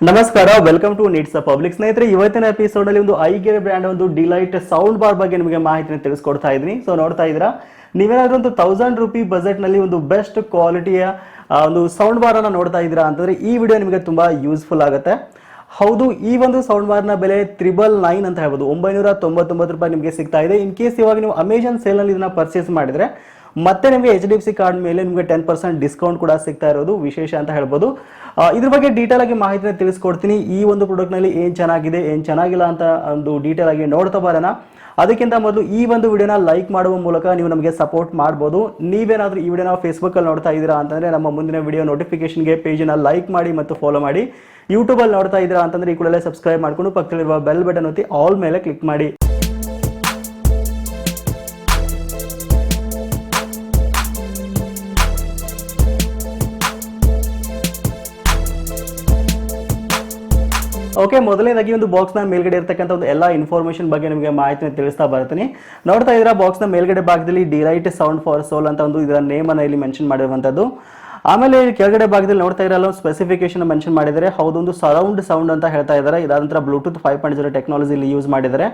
ನಮಸ್ಕಾರ, welcome to needs public. ಸ್ನೇಹಿತರೆ, ಇವತ್ತಿನ ಎಪಿಸೋಡ್ ಅಲ್ಲಿ ಒಂದು iGear ಬ್ರ್ಯಾಂಡ್ ಒಂದು ಡಿಲೈಟ್ ಸೌಂಡ್ ಬಾರ್ ಬಗ್ಗೆ ನಿಮಗೆ ಮಾಹಿತಿನ ತಿಳಿಸ್ಕೊಡ್ತಾ ಇದ್ದೀನಿ. ಸೊ ನೋಡ್ತಾ ಇದ್ದೀರಾ, ನೀವೇನಾದ್ರೂ ಒಂದು ₹1000 ಬಜೆಟ್ ನಲ್ಲಿ ಒಂದು ಬೆಸ್ಟ್ ಕ್ವಾಲಿಟಿಯ ಒಂದು ಸೌಂಡ್ ಬಾರ್ ಅನ್ನ ನೋಡ್ತಾ ಇದ್ದೀರಾ ಅಂತಂದ್ರೆ ಈ ವಿಡಿಯೋ ನಿಮಗೆ ತುಂಬಾ ಯೂಸ್ಫುಲ್ ಆಗುತ್ತೆ. ಹೌದು, ಈ ಒಂದು ಸೌಂಡ್ ಬಾರ್ ನ ಬೆಲೆ 999 ಅಂತ ಹೇಳ್ಬೋದು, ₹999 ನಿಮಗೆ ಸಿಗ್ತಾ ಇದೆ. ಇನ್ ಕೇಸ್ ಇವಾಗ ನೀವು ಅಮೆಜಾನ್ ಸೇಲ್ ನಲ್ಲಿ ಇದನ್ನ ಪರ್ಚೇಸ್ ಮಾಡಿದ್ರೆ ಮತ್ತೆ ನಿಮಗೆ HDFC ಕಾರ್ಡ್ ಮೇಲೆ ನಿಮಗೆ 10% ಡಿಸ್ಕೌಂಟ್ ಕೂಡ ಸಿಗ್ತಾ ಇರೋದು ವಿಶೇಷ ಅಂತ ಹೇಳ್ಬೋದು. ಇದ್ರ ಬಗ್ಗೆ ಡೀಟೇಲ್ ಆಗಿ ಮಾಹಿತಿನ ತಿಳಿಸ್ಕೊಡ್ತೀನಿ. ಈ ಒಂದು ಪ್ರಾಡಕ್ಟ್ ನಲ್ಲಿ ಏನ್ ಚೆನ್ನಾಗಿದೆ, ಏನ್ ಚೆನ್ನಾಗಿಲ್ಲ ಅಂತ ಒಂದು ಡೀಟೇಲ್ ಆಗಿ ನೋಡ್ತಾ ಬರೋಣ. ಅದಕ್ಕಿಂತ ಮೊದಲು ಈ ಒಂದು ವಿಡಿಯೋನ ಲೈಕ್ ಮಾಡುವ ಮೂಲಕ ನೀವು ನಮಗೆ ಸಪೋರ್ಟ್ ಮಾಡಬಹುದು. ನೀವೇನಾದ್ರೂ ಈ ವಿಡಿಯೋನ ಫೇಸ್ಬುಕ್ ಅಲ್ಲಿ ನೋಡ್ತಾ ಇದ್ದೀರಾ ಅಂತಂದ್ರೆ ನಮ್ಮ ಮುಂದಿನ ವಿಡಿಯೋ ನೋಟಿಫಿಕೇಶನ್ಗೆ ಪೇಜ್ನ ಲೈಕ್ ಮಾಡಿ ಮತ್ತು ಫಾಲೋ ಮಾಡಿ. ಯೂಟ್ಯೂಬ್ ಅಲ್ಲಿ ನೋಡ್ತಾ ಇದ್ದೀರಾ ಅಂತಂದ್ರೆ ಈ ಕೂಡಲೇ ಸಬ್ಸ್ಕ್ರೈಬ್ ಮಾಡ್ಕೊಂಡು ಪಕ್ಕದಲ್ಲಿರುವ ಬೆಲ್ ಬಟನ್ ಒತ್ತಿ ಆಲ್ ಮೇಲೆ ಕ್ಲಿಕ್ ಮಾಡಿ. ಓಕೆ, ಮೊದಲನೇದಾಗಿ ಒಂದು ಬಾಕ್ಸ್ ನ ಮೇಲ್ಗಡೆ ಇರತಕ್ಕಂಥ ಒಂದು ಎಲ್ಲ ಇನ್ಫಾರ್ಮೇಶನ್ ಬಗ್ಗೆ ನಿಮಗೆ ಮಾಹಿತಿನ ತಿಳಿಸ್ತಾ ಬರ್ತೀನಿ. ನೋಡ್ತಾ ಇದ್ದೀರಾ, ಬಾಕ್ಸ್ ನ ಮೇಲ್ಗಡೆ ಭಾಗದಲ್ಲಿ ಡಿಲೈಟ್ ಸೌಂಡ್ ಫಾರ್ ಸೋಲ್ ಅಂತ ಒಂದು ಇದರ ನೇಮ್ ಅನ್ನ ಇಲ್ಲಿ ಮೆನ್ಷನ್ ಮಾಡಿರುವಂತದ್ದು. ಆಮೇಲೆ ಕೆಳಗಡೆ ಭಾಗದಲ್ಲಿ ನೋಡ್ತಾ ಇರಲ್ಲ ಸ್ಪೆಸಿಫಿಕೇಶನ್ ಮೆನ್ಷನ್ ಮಾಡಿದರೆ, ಹೌದೊಂದು ಸರೌಂಡ್ ಸೌಂಡ್ ಅಂತ ಹೇಳ್ತಾ ಇದ್ದಾರೆ. ಇದಾದ ನಂತರ ಬ್ಲೂಟೂತ್ 5.0 ಟೆಕ್ನಾಲಜಿ ಇಲ್ಲಿ ಯೂಸ್ ಮಾಡಿದ್ದಾರೆ.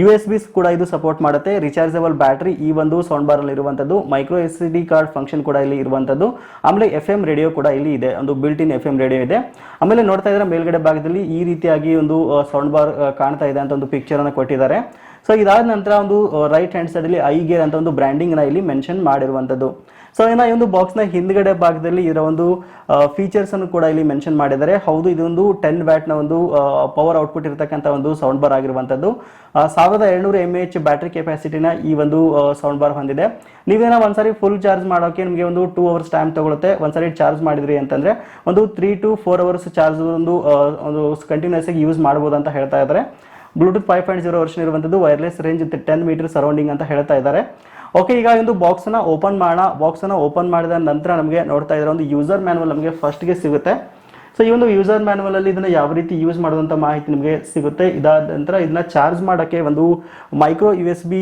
USB ಕೂಡ ಇದು ಸಪೋರ್ಟ್ ಮಾಡುತ್ತೆ. ರಿಚಾರ್ಜಬಲ್ ಬ್ಯಾಟರಿ ಈ ಒಂದು ಸೌಂಡ್ ಬಾರ್ ಅಲ್ಲಿ ಇರುವಂತದ್ದು. ಮೈಕ್ರೋ SD ಕಾರ್ಡ್ ಫಂಕ್ಷನ್ ಕೂಡ ಇಲ್ಲಿ ಇರುವಂತದ್ದು. ಆಮೇಲೆ FM ರೇಡಿಯೋ ಕೂಡ ಇಲ್ಲಿ ಇದೆ, ಒಂದು ಬಿಲ್ಟ್ ಇನ್ FM ರೇಡಿಯೋ ಇದೆ. ಆಮೇಲೆ ನೋಡ್ತಾ ಇದ್ರೆ ಮೇಲ್ಗಡೆ ಭಾಗದಲ್ಲಿ ಈ ರೀತಿಯಾಗಿ ಒಂದು ಸೌಂಡ್ ಬಾರ್ ಕಾಣ್ತಾ ಇದೆ ಅಂತ ಒಂದು ಪಿಕ್ಚರ್ ಅನ್ನು ಕೊಟ್ಟಿದ್ದಾರೆ. ಸೊ ಇದಾದ ನಂತರ ಒಂದು ರೈಟ್ ಹ್ಯಾಂಡ್ ಸೈಡ್ ಅಲ್ಲಿ iGear ಅಂತ ಒಂದು ಬ್ರ್ಯಾಂಡಿಂಗ್ ನ ಇಲ್ಲಿ ಮೆನ್ಷನ್ ಮಾಡಿರುವಂತದ್ದು. ಸೊ ಈ ಒಂದು ಬಾಕ್ಸ್ ನ ಹಿಂದ್ಗಡೆ ಭಾಗದಲ್ಲಿ ಇದರ ಒಂದು ಫೀಚರ್ಸ್ ಅನ್ನು ಕೂಡ ಇಲ್ಲಿ ಮೆನ್ಷನ್ ಮಾಡಿದ್ದಾರೆ. ಹೌದು, ಇದೊಂದು 10 ವ್ಯಾಟ್ ನ ಒಂದು ಪವರ್ ಔಟ್ಪುಟ್ ಇರತಕ್ಕಂತ ಒಂದು ಸೌಂಡ್ ಬಾರ್ ಆಗಿರುವಂತದ್ದು. 1200 mAh ಬ್ಯಾಟರಿ ಕೆಪಾಸಿಟಿನ ಈ ಒಂದು ಸೌಂಡ್ ಬಾರ್ ಹೊಂದಿದೆ. ನೀವೇನೋ ಒಂದ್ಸರಿ ಫುಲ್ ಚಾರ್ಜ್ ಮಾಡೋಕೆ ನಿಮಗೆ ಒಂದು 2 ಅವರ್ಸ್ ಟೈಮ್ ತಗೊಳುತ್ತೆ. ಒಂದ್ಸರಿ ಚಾರ್ಜ್ ಮಾಡಿದ್ರಿ ಅಂತಂದ್ರೆ ಒಂದು 3 to 4 ಅವರ್ಸ್ ಚಾರ್ಜ್ ಒಂದು ಕಂಟಿನ್ಯೂಸ್ ಆಗಿ ಯೂಸ್ ಮಾಡಬಹುದು ಅಂತ ಹೇಳ್ತಾ ಇದ್ದಾರೆ. ಬ್ಲೂಟೂತ್ 5.0 ವರ್ಷನ್ ಇರುವಂತದ್ದು, ವೈರ್ಲೆಸ್ ರೇಂಜ್ 10 ಮೀಟರ್ ಸರೌಂಡಿಂಗ್ ಅಂತ ಹೇಳ್ತಾ ಇದ್ದಾರೆ. ಓಕೆ, ಈಗ ಒಂದು ಬಾಕ್ಸ್ ಅನ್ನ ಓಪನ್ ಮಾಡೋಣ. ಬಾಕ್ಸ್ ಅನ್ನ ಓಪನ್ ಮಾಡಿದ ನಂತರ ನಮಗೆ ನೋಡ್ತಾ ಇದ್ರೆ ಒಂದು ಯೂಸರ್ ಮ್ಯಾನುವಲ್ ನಮಗೆ ಫಸ್ಟ್ ಗೆ ಸಿಗುತ್ತೆ. ಸೊ ಈ ಒಂದು ಯೂಸರ್ ಮ್ಯಾನುವಲ್ ಅಲ್ಲಿ ಇದನ್ನ ಯಾವ ರೀತಿ ಯೂಸ್ ಮಾಡುವಂತ ಮಾಹಿತಿ ನಿಮಗೆ ಸಿಗುತ್ತೆ. ಇದಾದ ನಂತರ ಇದನ್ನ ಚಾರ್ಜ್ ಮಾಡಕ್ಕೆ ಒಂದು ಮೈಕ್ರೋ USB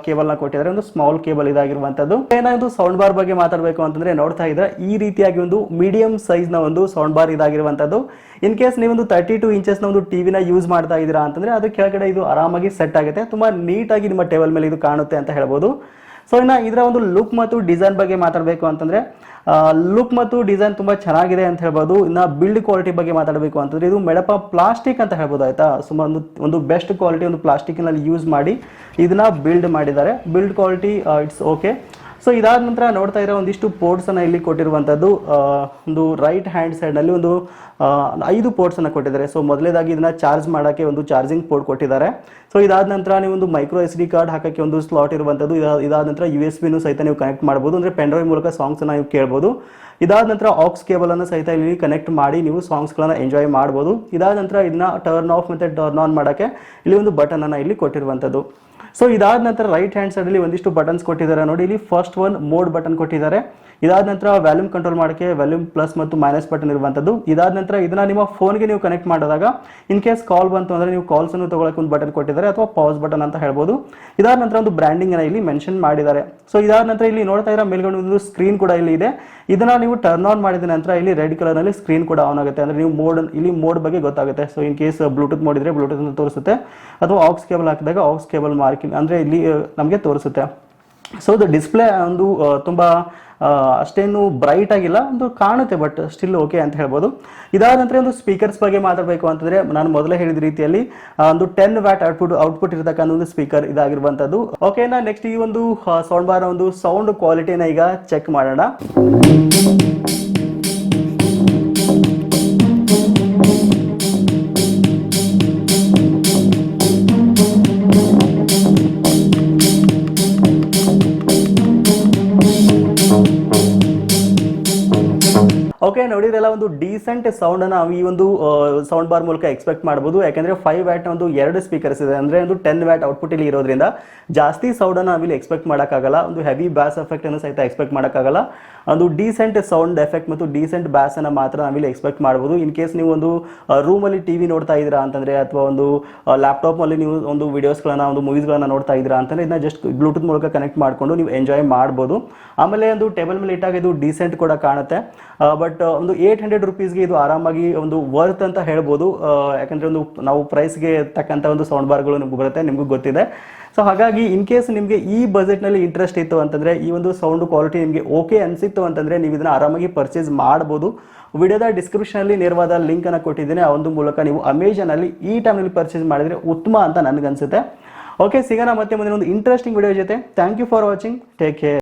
ಕೇಬಲ್ ನ ಕೊಟ್ಟಿದ್ದಾರೆ, ಒಂದು ಸ್ಮಾಲ್ ಕೇಬಲ್ ಇದಾಗಿರುವಂತದ್ದು. ಏನಾದ್ರು ಸೌಂಡ್ ಬಾರ್ ಬಗ್ಗೆ ಮಾತಾಡಬೇಕು ಅಂತಂದ್ರೆ ನೋಡ್ತಾ ಇದ್ರೆ ಈ ರೀತಿಯಾಗಿ ಒಂದು ಮೀಡಿಯಂ ಸೈಜ್ ನ ಒಂದು ಸೌಂಡ್ ಬಾರ್ ಇದಾಗಿರುವಂತದ್ದು. ಇನ್ ಕೇಸ್ ನೀವು ಒಂದು 32 ಇಂಚಸ್ ನ ಒಂದು ಟಿವಿನ ಯೂಸ್ ಮಾಡ್ತಾ ಇದ್ದೀರಾ ಅಂತಂದ್ರೆ ಅದು ಕೆಳಗಡೆ ಇದು ಆರಾಮಾಗಿ ಸೆಟ್ ಆಗುತ್ತೆ. ತುಂಬಾ ನೀಟಾಗಿ ನಿಮ್ಮ ಟೇಬಲ್ ಮೇಲೆ ಇದು ಕಾಣುತ್ತೆ ಅಂತ ಹೇಳ್ಬೋದು. ಸೊ ಇನ್ನು ಇದರ ಒಂದು ಲುಕ್ ಮತ್ತು ಡಿಸೈನ್ ಬಗ್ಗೆ ಮಾತಾಡಬೇಕು ಅಂತಂದ್ರೆ ಲುಕ್ ಮತ್ತು ಡಿಸೈನ್ ತುಂಬಾ ಚೆನ್ನಾಗಿದೆ ಅಂತ ಹೇಳ್ಬೋದು. ಇನ್ನು ಬಿಲ್ಡ್ ಕ್ವಾಲಿಟಿ ಬಗ್ಗೆ ಮಾತಾಡಬೇಕು ಅಂತಂದ್ರೆ ಇದು ಮೇಡಪ್ ಪ್ಲಾಸ್ಟಿಕ್ ಅಂತ ಹೇಳ್ಬೋದು. ಆಯ್ತಾ, ಸುಮಾರು ಒಂದು ಬೆಸ್ಟ್ ಕ್ವಾಲಿಟಿ ಒಂದು ಪ್ಲಾಸ್ಟಿಕ್ ನಲ್ಲಿ ಯೂಸ್ ಮಾಡಿ ಇದನ್ನ ಬಿಲ್ಡ್ ಮಾಡಿದ್ದಾರೆ. Build quality it's okay. So ಇದಾದ ನಂತರ ನೋಡ್ತಾ ಇರೋ ಒಂದಿಷ್ಟು ಪೋರ್ಟ್ಸ್ ಅನ್ನ ಇಲ್ಲಿ ಕೊಟ್ಟಿರುವಂತದ್ದು. ಒಂದು ರೈಟ್ ಹ್ಯಾಂಡ್ ಸೈಡ್ ನಲ್ಲಿ ಒಂದು 5 ಪೋರ್ಟ್ಸ್ ಅನ್ನ ಕೊಟ್ಟಿದ್ದಾರೆ. ಸೊ ಮೊದಲೇದಾಗಿ ಇದನ್ನ ಚಾರ್ಜ್ ಮಾಡಕ್ಕೆ ಒಂದು ಚಾರ್ಜಿಂಗ್ ಪೋರ್ಟ್ ಕೊಟ್ಟಿದ್ದಾರೆ. ಸೊ ಇದಾದ ನಂತರ ನೀವು ಒಂದು ಮೈಕ್ರೋ SD ಕಾರ್ಡ್ ಹಾಕಕ್ಕೆ ಒಂದು ಸ್ಲಾಟ್ ಇರುವಂತದ್ದು. ಇದಾದ ನಂತರ USB ಸಹಿತ ನೀವು ಕನೆಕ್ಟ್ ಮಾಡಬಹುದು, ಅಂದ್ರೆ ಪೆನ್ ಡ್ರೈವ್ ಮೂಲಕ ಸಾಂಗ್ಸ್ ಅನ್ನ ನೀವು ಕೇಳಬಹುದು. ಇದಾದ ನಂತರ ಆಕ್ಸ್ ಕೇಬಲ್ ಅನ್ನು ಸಹಿತ ಇಲ್ಲಿ ಕನೆಕ್ಟ್ ಮಾಡಿ ನೀವು ಸಾಂಗ್ಸ್ ಗಳನ್ನ ಎಂಜಾಯ್ ಮಾಡಬಹುದು. ಇದಾದ ನಂತರ ಇದನ್ನ ಟರ್ನ್ ಆಫ್ ಮತ್ತೆ ಟರ್ನ್ ಆನ್ ಮಾಡಕ್ಕೆ ಇಲ್ಲಿ ಒಂದು ಬಟನ್ ಅನ್ನ ಇಲ್ಲಿ ಕೊಟ್ಟಿರುವಂತದ್ದು. ಸೊ ಇದಾದ ನಂತರ ರೈಟ್ ಹ್ಯಾಂಡ್ ಸೈಡ್ ಅಲ್ಲಿ ಒಂದಿಷ್ಟು ಬಟನ್ಸ್ ಕೊಟ್ಟಿದ್ದಾರೆ ನೋಡಿ. ಇಲ್ಲಿ ಫಸ್ಟ್ ಒನ್ ಮೋಡ್ ಬಟನ್ ಕೊಟ್ಟಿದ್ದಾರೆ. ಇದಾದ ನಂತರ ವ್ಯಾಲ್ಯೂಮ್ ಕಂಟ್ರೋಲ್ ಮಾಡಕ್ಕೆ ವ್ಯಾಲ್ಯೂಮ್ ಪ್ಲಸ್ ಮತ್ತು ಮೈನಸ್ ಬಟನ್ ಇರುವಂತದ್ದು. ಇದಾದ ನಂತರ ಇದನ್ನ ನಿಮ್ಮ ಫೋನ್ಗೆ ನೀವು ಕನೆಕ್ಟ್ ಮಾಡಿದಾಗ ಇನ್ ಕೇಸ್ ಕಾಲ್ ಬಂತು ಅಂದ್ರೆ ನೀವು ಕಾಲ್ಸ್ ಅನ್ನು ತಗೊಳಕ್ಕೆ ಒಂದು ಬಟನ್ ಕೊಟ್ಟಿದ್ದಾರೆ, ಅಥವಾ ಪಾಸ್ ಬಟನ್ ಅಂತ ಹೇಳ್ಬೋದು. ಇದಾದ ನಂತರ ಒಂದು ಬ್ರ್ಯಾಂಡಿಂಗ್ ಅನ್ನ ಇಲ್ಲಿ ಮೆನ್ಷನ್ ಮಾಡಿದ್ದಾರೆ. ಸೊ ಇದಾದ ನಂತರ ಇಲ್ಲಿ ನೋಡ್ತಾ ಇರೋ ಮೇಲ್ಗಡೆ ಒಂದು ಸ್ಕ್ರೀನ್ ಕೂಡ ಇಲ್ಲಿ ಇದೆ. ಇದನ್ನ ನೀವು ಟರ್ನ್ ಆನ್ ಮಾಡಿದ ನಂತರ ಇಲ್ಲಿ ರೆಡ್ ಕಲರ್ ನಲ್ಲಿ ಸ್ಕ್ರೀನ್ ಕೂಡ ಆನ್ ಆಗುತ್ತೆ, ಅಂದ್ರೆ ನೀವು ಮೋಡ್ ಬಗ್ಗೆ ಗೊತ್ತಾಗುತ್ತೆ. So in case Bluetooth mode ಇದ್ರೆ ಬ್ಲೂಟೂತ್ ಅಂತ ತೋರಿಸುತ್ತೆ, ಅಥವಾ ಆಕ್ಸ್ ಕೇಬಲ್ ಹಾಕಿದಾಗ ಆಕ್ಸ್ ಕೇಬಲ್ ಮಾರ್ಕ್ ಅಂದ್ರೆ ಇಲ್ಲಿ ನಮಗೆ ತೋರಿಸುತ್ತೆ. ಸೊ ಇದು ಡಿಸ್ಪ್ಲೇ ಒಂದು ತುಂಬಾ ಅಷ್ಟೇನು ಬ್ರೈಟ್ ಆಗಿಲ್ಲ, ಒಂದು ಕಾಣುತ್ತೆ, ಬಟ್ ಸ್ಟಿಲ್ ಓಕೆ ಅಂತ ಹೇಳ್ಬೋದು. ಇದಾದ ನಂತರ ಒಂದು ಸ್ಪೀಕರ್ಸ್ ಬಗ್ಗೆ ಮಾತಾಡಬೇಕು ಅಂತಂದ್ರೆ ನಾನು ಮೊದಲೇ ಹೇಳಿದ ರೀತಿಯಲ್ಲಿ ಒಂದು 10 ವ್ಯಾಟ್ ಔಟ್ಪುಟ್ ಇರತಕ್ಕಂಥ ಒಂದು ಸ್ಪೀಕರ್ ಇದಾಗಿರುವಂತದ್ದು. ಓಕೆನಾ, ನೆಕ್ಸ್ಟ್ ಈ ಒಂದು ಸೌಂಡ್ ಬಾರ್ ಒಂದು ಸೌಂಡ್ ಕ್ವಾಲಿಟಿನ ಈಗ ಚೆಕ್ ಮಾಡೋಣ. ಓಕೆ, ನೋಡಿದ್ರೆಲ್ಲ ಒಂದು ಡೀಸೆಂಟ್ ಸೌಂಡ್ ಅನ್ನ ಈ ಒಂದು ಸೌಂಡ್ ಬಾರ್ ಮೂಲಕ ಎಕ್ಸ್ಪೆಕ್ಟ್ ಮಾಡಬಹುದು. ಯಾಕಂದ್ರೆ 5 ವ್ಯಾಟ್ ಒಂದು 2 ಸ್ಪೀಕರ್ಸ್ ಇದೆ, ಅಂದ್ರೆ ಒಂದು 10 ವ್ಯಾಟ್ ಔಟ್ಪುಟ್ ಇಲ್ಲಿ ಇರೋದ್ರಿಂದ ಜಾಸ್ತಿ ಸೌಂಡ್ ಅನ್ನ ನಾವಿಲ್ಲಿ ಎಕ್ಸ್ಪೆಕ್ಟ್ ಮಾಡೋಕ್ಕಾಗಲ್ಲ. ಒಂದು ಹೆವಿ ಬ್ಯಾಸ್ ಎಫೆಕ್ಟ್ ಅನ್ನು ಸಹಿತ ಎಕ್ಸ್ಪೆಕ್ಟ್ ಮಾಡೋಕ್ಕಾಗಲ್ಲ. ಒಂದು ಡೀಸೆಂಟ್ ಸೌಂಡ್ ಎಫೆಕ್ಟ್ ಮತ್ತು ಡೀಸೆಂಟ್ ಬ್ಯಾಸ್ ಅನ್ನ ಮಾತ್ರ ನಾವಿಲ್ಲಿ ಎಕ್ಸ್ಪೆಕ್ಟ್ ಮಾಡಬಹುದು. ಇನ್ ಕೇಸ್ ನೀವು ಒಂದು ರೂಮ್ ಅಲ್ಲಿ ಟಿವಿ ನೋಡ್ತಾ ಇದ್ದೀರಾ ಅಂತಂದ್ರೆ, ಅಥವಾ ಒಂದು ಲ್ಯಾಪ್ಟಾಪ್ ಅಲ್ಲಿ ನೀವು ಒಂದು ವಿಡಿಯೋಸ್ಗಳನ್ನ ಒಂದು ಮೂವೀಸ್ಗಳನ್ನ ನೋಡ್ತಾ ಇದ್ದೀರಾ ಅಂತಂದ್ರೆ ಇದನ್ನ ಜಸ್ಟ್ ಬ್ಲೂಟೂತ್ ಮೂಲಕ ಕನೆಕ್ಟ್ ಮಾಡ್ಕೊಂಡು ನೀವು ಎಂಜಾಯ್ ಮಾಡಬಹುದು. ಆಮೇಲೆ ಒಂದು ಟೇಬಲ್ ಮೇಲೆ ಇಟ್ಟಾಗ ಇದು ಡೀಸೆಂಟ್ ಕೂಡ ಕಾಣುತ್ತೆ. ಬಟ್ ಒಂದು 800 ರುಪೀಸ್ಗೆ ಇದು ಆರಾಮಾಗಿ ಒಂದು ವರ್ತ್ ಅಂತ ಹೇಳ್ಬೋದು. ಯಾಕಂದರೆ ಒಂದು ನಾವು ಪ್ರೈಸ್ಗೆ ತಕ್ಕಂಥ ಒಂದು ಸೌಂಡ್ ಬಾರ್ಗಳು ನಿಮ್ಗೆ ಬರುತ್ತೆ, ನಿಮಗೂ ಗೊತ್ತಿದೆ. ಸೊ ಹಾಗಾಗಿ ಇನ್ ಕೇಸ್ ನಿಮಗೆ ಈ ಬಜೆಟ್ನಲ್ಲಿ ಇಂಟ್ರೆಸ್ಟ್ ಇತ್ತು ಅಂತಂದರೆ, ಈ ಒಂದು ಸೌಂಡ್ ಕ್ವಾಲಿಟಿ ನಿಮಗೆ ಓಕೆ ಅನಿಸಿತ್ತು ಅಂತಂದರೆ ನೀವು ಇದನ್ನು ಆರಾಮಾಗಿ ಪರ್ಚೇಸ್ ಮಾಡ್ಬೋದು. ವಿಡಿಯೋದ ಡಿಸ್ಕ್ರಿಪ್ಷನಲ್ಲಿ ನೇರವಾದ ಲಿಂಕನ್ನು ಕೊಟ್ಟಿದ್ದೀನಿ. ಆ ಒಂದು ಮೂಲಕ ನೀವು ಅಮೆಜಾನಲ್ಲಿ ಈ ಟೈಮ್ನಲ್ಲಿ ಪರ್ಚೇಸ್ ಮಾಡಿದರೆ ಉತ್ತಮ ಅಂತ ನನಗನ್ಸುತ್ತೆ. ಓಕೆ, ಸಿಗೋಣ ಮತ್ತೆ ಮುಂದಿನ ಒಂದು ಇಂಟ್ರೆಸ್ಟಿಂಗ್ ವಿಡಿಯೋ ಜೊತೆ. Thank you for watching. Take care.